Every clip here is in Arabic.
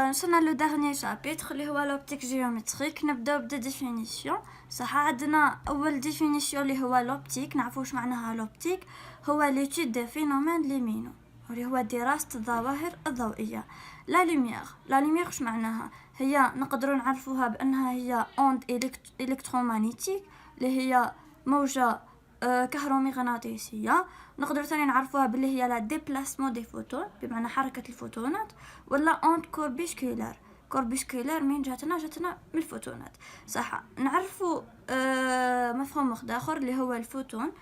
وصلنا لو دارني شابيتر اللي هو لوبتيك جيومتريك. نبداو بدا ديفينيسيون. صح، عندنا اول ديفينيسيون اللي هو لوبتيك. نعرفوا واش معناها لوبتيك. هو ليتود دي فينومين ليمينو، اللي هو دراسه الظواهر الضوئيه. لا لوميير واش معناها؟ هي نقدروا نعرفوها بانها هي اوند الكترومغناطيسيك، اللي هي موجه كهرومغناطيسيه. نقدر ثاني نعرفوها باللي هي لا ديبلاسمون دي فوتون، بمعنى حركه الفوتونات، ولا اونت كوربيسكولار من جاتنا من الفوتونات. صح، نعرفوا مفهوم اخر اللي هو الفوتون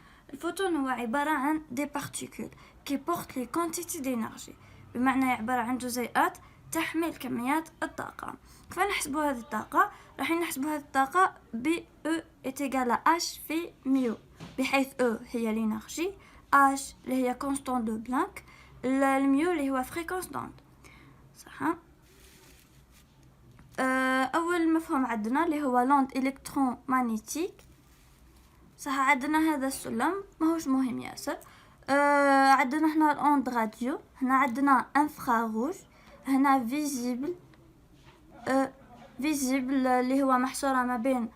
هو عباره عن دي بارتيكول كي بورت لي كونتيتي دينيرجي، بمعنى عباره عن جزيئات تحمل كميات الطاقه. كيف نحسبوا هذه الطاقه؟ راح نحسبوا هذه الطاقه ب E est égal à H في ميو، بحيث E هي الانرجي، H اللي هي كونستانت دو بلانك، الميو اللي هو فريكونس دوند. صح. اول مفهوم عندنا اللي هو لوند الكترومغناطيسيك. صح، عندنا هذا السلم ماهوش مهم ياسر. عندنا هنا الاوند راديو، هنا عندنا انفراروج، هنا فيزيبل اللي هو محصوره ما بين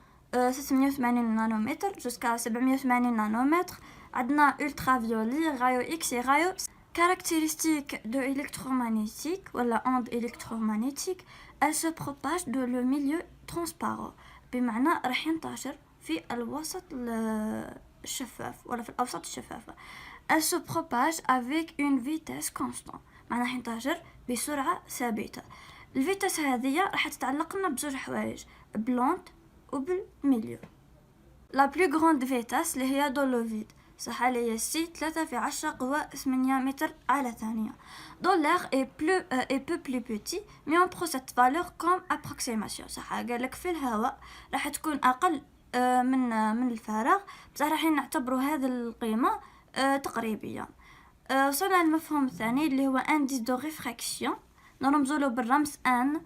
680 نانومتر جوسكا 780 نانومتر. عندنا ultraviolet, rayon X et rayon. Caractéristique de électromagnétique ou la onde électromagnétique, elle se propage dans le milieu transparent، بمعنى راح ينتشر في الوسط الشفاف ولا في الأوساط الشفافة. Elle se propage avec une vitesse constante، معنى راح ينتشر بسرعة ثابتة. الفيتاس هذه راح تتعلق لنا بزوج حوايج، بلونت وبالميليو. لا بلو غروند فيتاس اللي هي دو لو فيد، صح، اللي هي سي 3 في 10 قوة 8 متر على ثانية. دون لير اي بو بلو بوتي مي اون برو سيت فالور كوم ابروكسيماسيون. صح، قالك في الهواء راح تكون اقل من الفراغ، بصح راح نعتبروا هذه القيمة تقريبية. وصلنا للمفهوم الثاني اللي هو انديس دو ريفراكسيون، نرمزوله بالرمز ان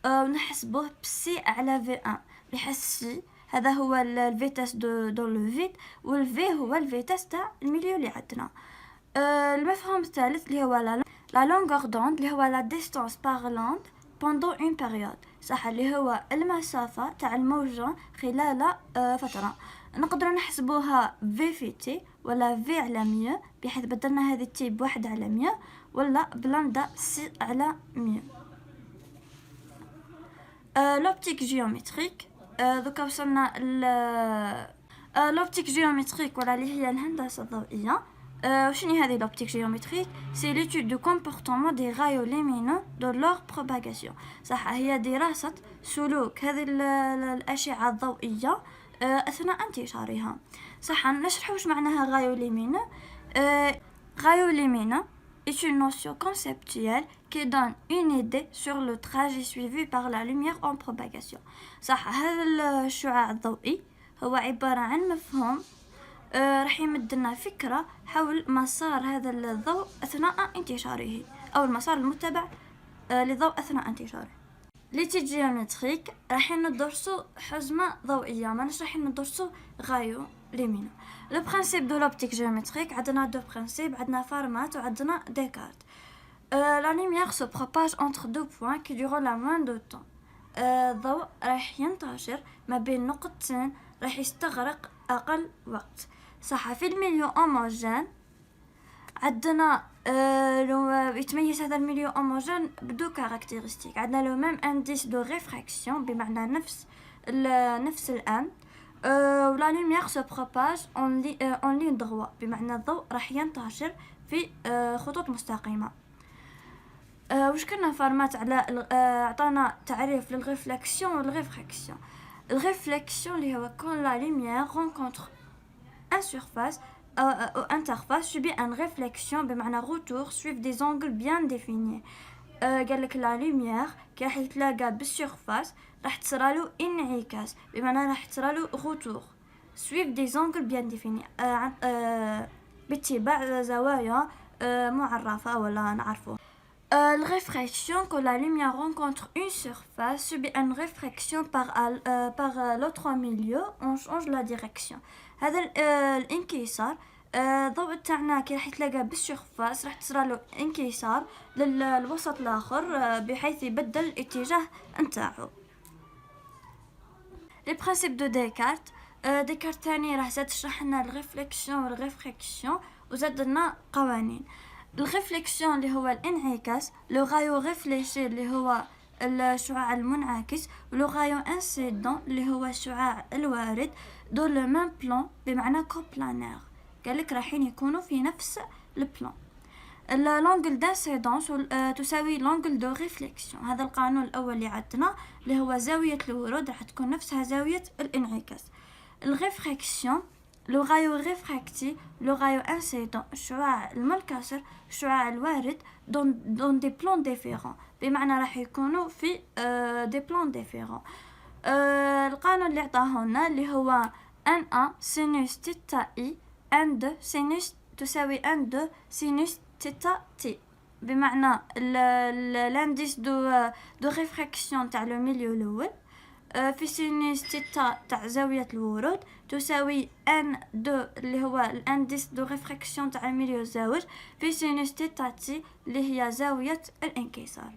ونحسبوه بسي على في ان، بحيث سي هذا هو الفيتاس دو لو فيد، والفي هو الفيتاس تاع الميليو اللي عندنا. المفهوم الثالث اللي هو لا لونغور دوند، اللي هو لا ديستانس بارلونت بوندون اون بيريود. صح، اللي هو المسافة تاع الموجة خلال فترة. نقدر نحسبوها في في تي ولا في على 100، بحيث بدلنا هذه تي بواحد على 100، ولا بلاندا سي على 100. لوبتيك جيومتريك. دوكا وصلنا لوبتيك جيومتريك ولا اللي هي الهندسة الضوئية. وشنو هذه لوبتيك جيومتريك؟ سي ليتود دو كومبورتمون دي رايو ليمينو دو لور بروباغاسيون. صح، هي دراسة سلوك هذه الأشعة الضوئية أثناء انتشارها. صح، نشرح واش معناها رايو ليمينو. رايو ليمينو est une notion conceptuelle qui donne une idée sur le trajet suivi par la lumière en propagation. صح، هذا الشعاع الضوئي هو عبارة عن مفهوم راح يمدنا فكرة حول مسار هذا الضوء أثناء انتشاره، أو المسار المتبع للضوء أثناء انتشاره. ليتيد جيومتريك راح ندرسو حزمة ضوئية، ما راح ندرسو غايو ليمينو. لو برينسيپ دو لوبتيك جيومتريك عندنا دو برينسيپ، عندنا فارمات وعندنا ديكارت. لا لوميير سو بروباج انتر دو بوين كي دورون لا موان دو طون. الضوء راح ينتشر ما بين نقطتين راح يستغرق أقل وقت. صح، في الميليو هوموجين عندنا يتميز هذا الميليو هوموجين بدو كاركتيرستيك. عندنا لو ميم انديس دو ريفراكسيون، بمعنى نفس الان. ولا لوميير سو بروباج اون لين دروا، بمعنى الضوء راح ينتشر في خطوط مستقيمه. واش كنا فارمات على عطانا تعريف للريفلكسيون والريفراكسيون. الريفلكسيون اللي هو كون لا لوميير رونكونتر ان سيرفاس ou interface subit une réflexion بمعنى retour suivent des angles bien définis. قالك لا لوميير كي راح يتلاقى بالسيرفاس راح تصرالو انعكاس، بمعنى راح تصرالو retour suivent des angles bien définis، باتباع زوايا معرفة ولا نعرفوها. La réfraction, quand la lumière rencontre une surface, subit une réfraction par l'autre milieu, on change la direction. هذا الانكسار الضوء تاعنا كي راح يتلاقى بالسيرفاس راح تصرى له انكسار للوسط الاخر بحيث يبدل الاتجاه نتاعو. لي برينسيپ دو ديكارت. ديكارت تاني راح زاد تشرح لنا الريفليكسيون والريفراكسيون وزاد لنا قوانين. الريفليكسيون اللي هو الانعكاس، لو غايو ريفليشي اللي هو الشعاع المنعكس، ولو غايو انسيدون اللي هو الشعاع الوارد، دو لو ميم بلان بمعنى كوبلانير، قالك راحين يكونوا في نفس البلان. لونجل دانسيدونس تساوي لونجل دو ريفليكسيون، هذا القانون الاول اللي عندنا اللي هو زاويه الورود راح تكون نفسها زاويه الانعكاس. الريفراكسيون لو غايو ريفراكتي لو غايو انسيدون، الشعاع المنكسر الشعاع الوارد دون دي بلان ديفيرون، بمعنى راح يكونوا في دي بلان ديفيرون. القانون اللي عطاه لنا اللي هو ان ا سينوس تيتا اي ان دو سينوس تساوي ان دو سينوس تيتا تي، بمعنى الانديس دو ريفراكسيون تاع لو ميليو الاول في سينوس تيتا تاع زاوية الورود تساوي ان دو اللي هو الانديس دو ريفراكسيون تاع الميليو الزاوج في سينوس تيتا تي اللي هي زاوية الانكسار.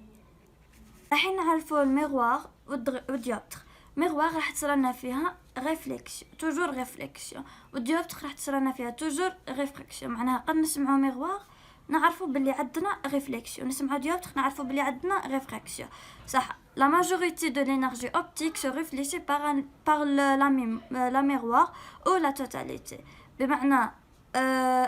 راح نعرفوا الميغوار والديوبتر. ميغوار راح تصرنا فيها ريفليكسيون توجور ريفليكسيون، والديوبتر راح تصرنا فيها توجور ريفراكسيون، معناها قد نسمعوا ميغوار نعرفوا باللي عندنا ريفليكسيون، نسمعوا ديوبتر نعرفوا باللي عندنا ريفراكسيون. صح، la majorité de l'énergie optique se réfléchit par la miroir ou la totalité، بمعنى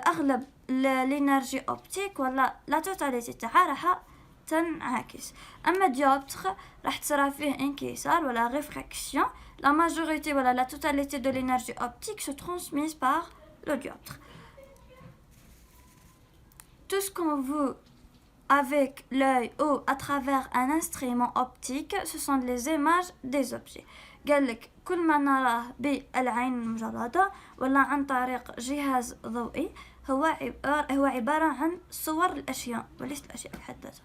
اغلب الانرجي اوبتيك ولا لا توتاليتي تاعها راح تنعكس. اما ديوبتر راح تصرى فيه انكسار ولا ريفراكسيون، la majorité ولا la totalité de l'énergie optique se transmise par le dioptre. Tout ce qu'on voit avec l'œil ou à travers un instrument optique, ce sont les images des objets. قالك كل ما نراه بالعين المجردة ولا عن طريق جهاز ضوئي هو عبارة عن صور الأشياء وليس الأشياء بحد ذاتها.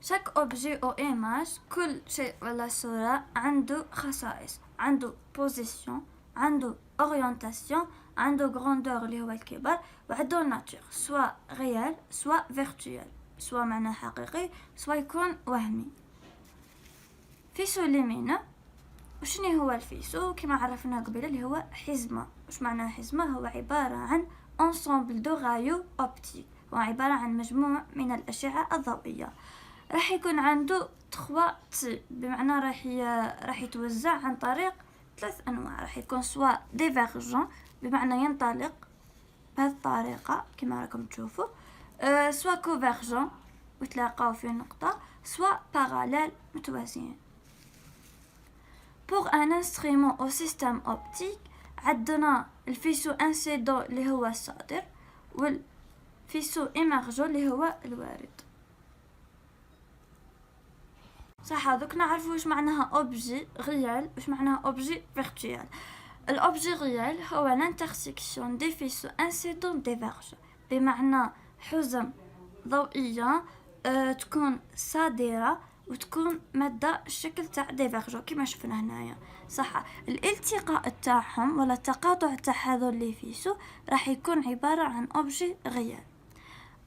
chaque objet ou image، كل شيء ولا صورة عنده خصائص، عنده position، عنده orientation، عنده grandeur اللي هو الكبر، وعنده nature سواء réel سواء virtuel، سواء معناه حقيقي سواء يكون وهمي. فيسو ليمينو، وشني هو الفيسو؟ كما عرفنا قبل اللي هو حزمة. وش معناه حزمة؟ هو عبارة عن ensemble de rayons optiques، هو عبارة عن مجموع من الأشعة الضوئية. راح يكون عنده 3 تي، بمعنى راح يتوزع عن طريق 3 انواع، راح يكون سواء ديفيرجون بمعنى ينطلق بهذه الطريقه كما راكم تشوفوا، سواء كونفيرجون وتلاقاو في نقطه، سواء باراليل متوازيين. pour un instrument au système optique عندنا الفيسو انسيدون اللي هو الصادر والفيسو ايمرجون اللي هو الوارد. صح، دوك نعرفوا واش معناها اوبجي ريال واش معناها اوبجي فيرتوال. الاوبجي ريال هو لانترسيكسيون دي فيسو انسيدون ديفيرج، بمعنى حزم ضوئيه تكون صادره وتكون ماده الشكل تاع ديفيرجو كما شفنا هنايا. صح، الالتقاء تاعهم ولا التقاطع تاع هذول لي فيسو راح يكون عباره عن اوبجي ريال.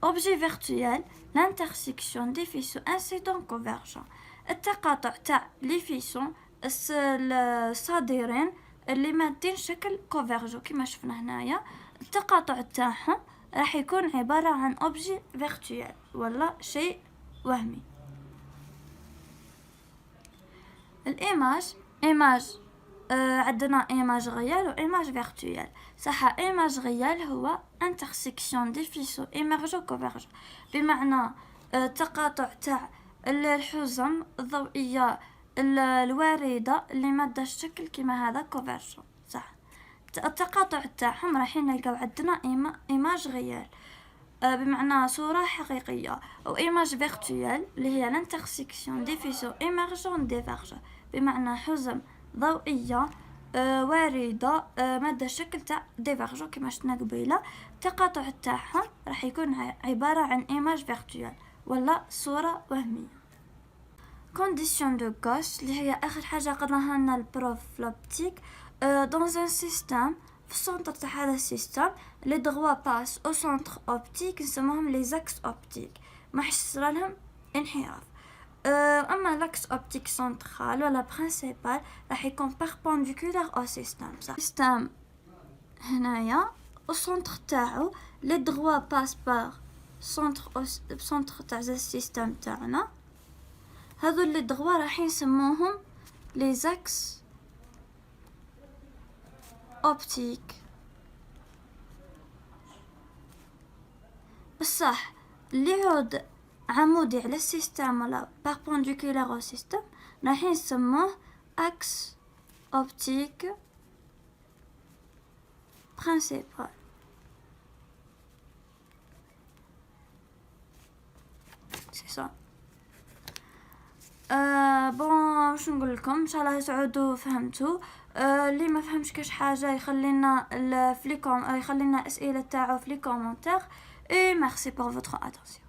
اوبجي فيرتوال لانترسيكسيون دي فيسو انسيدون كونفيرجون، التقاطع تاع لي فيسون الصادرين اللي مادين شكل كونفيرجو كما شفنا هنايا، التقاطع تاعهم راح يكون عبارة عن اوبجي فيرتوال ولا شيء وهمي. الايماج عندنا ايماج ريال و ايماج فيرتوال. صح، ايماج ريال هو انترسيكسيون دي فيسو ايمرجو كونفيرجو، بمعنى التقاطع تاع الحزم الضوئيه الوارده اللي ماده الشكل كما هذا كونفيرجون. صح، التقاطع تاعهم راح نلقاو عندنا ايماج ريال بمعنى صوره حقيقيه، او ايماج فيرتوال اللي هي لانترسيكسيون دي فيسو ايمرجون ديفيرجون، بمعنى حزم ضوئيه وارده ماده الشكل تاع ديفيرجون كما شفنا قبيله، التقاطع تاعهم راح يكون عباره عن ايماج فيرتوال ولا صوره وهميه. كونديسيون دو غوش اللي هي اخر حاجه قرناها لنا البروف لوبتيك. dans un système في السنتر تاع هذا السيستم لي دروا باس او سنتر اوبتيك نسموهم لي زاكس اوبتيك، ما يصرى لهم انحراف. اما لاكس اوبتيك سنترال ولا برينسيبال راح يكون بيربونديكولار او سيستم. سيستم هنايا السنتر تاعو لي دروا باس بار سنتر تاع السيستم تاعنا، هذو لي دروا راح نسموهم لي زاكس اوبتيك. بصح اللي يعود عمودي على السيستم ولا بيربونديكولار او سيستم راح نسموه اكس اوبتيك برينسيبال. سي سا. بون شنو نقول لكم، ان شاء الله تعودوا فهمتوا. اللي ما فهمش كاش حاجه يخلينا يخلينا اسئله تاعو في لي كومونتير. اي ميرسي بور فوتر اتونسيون.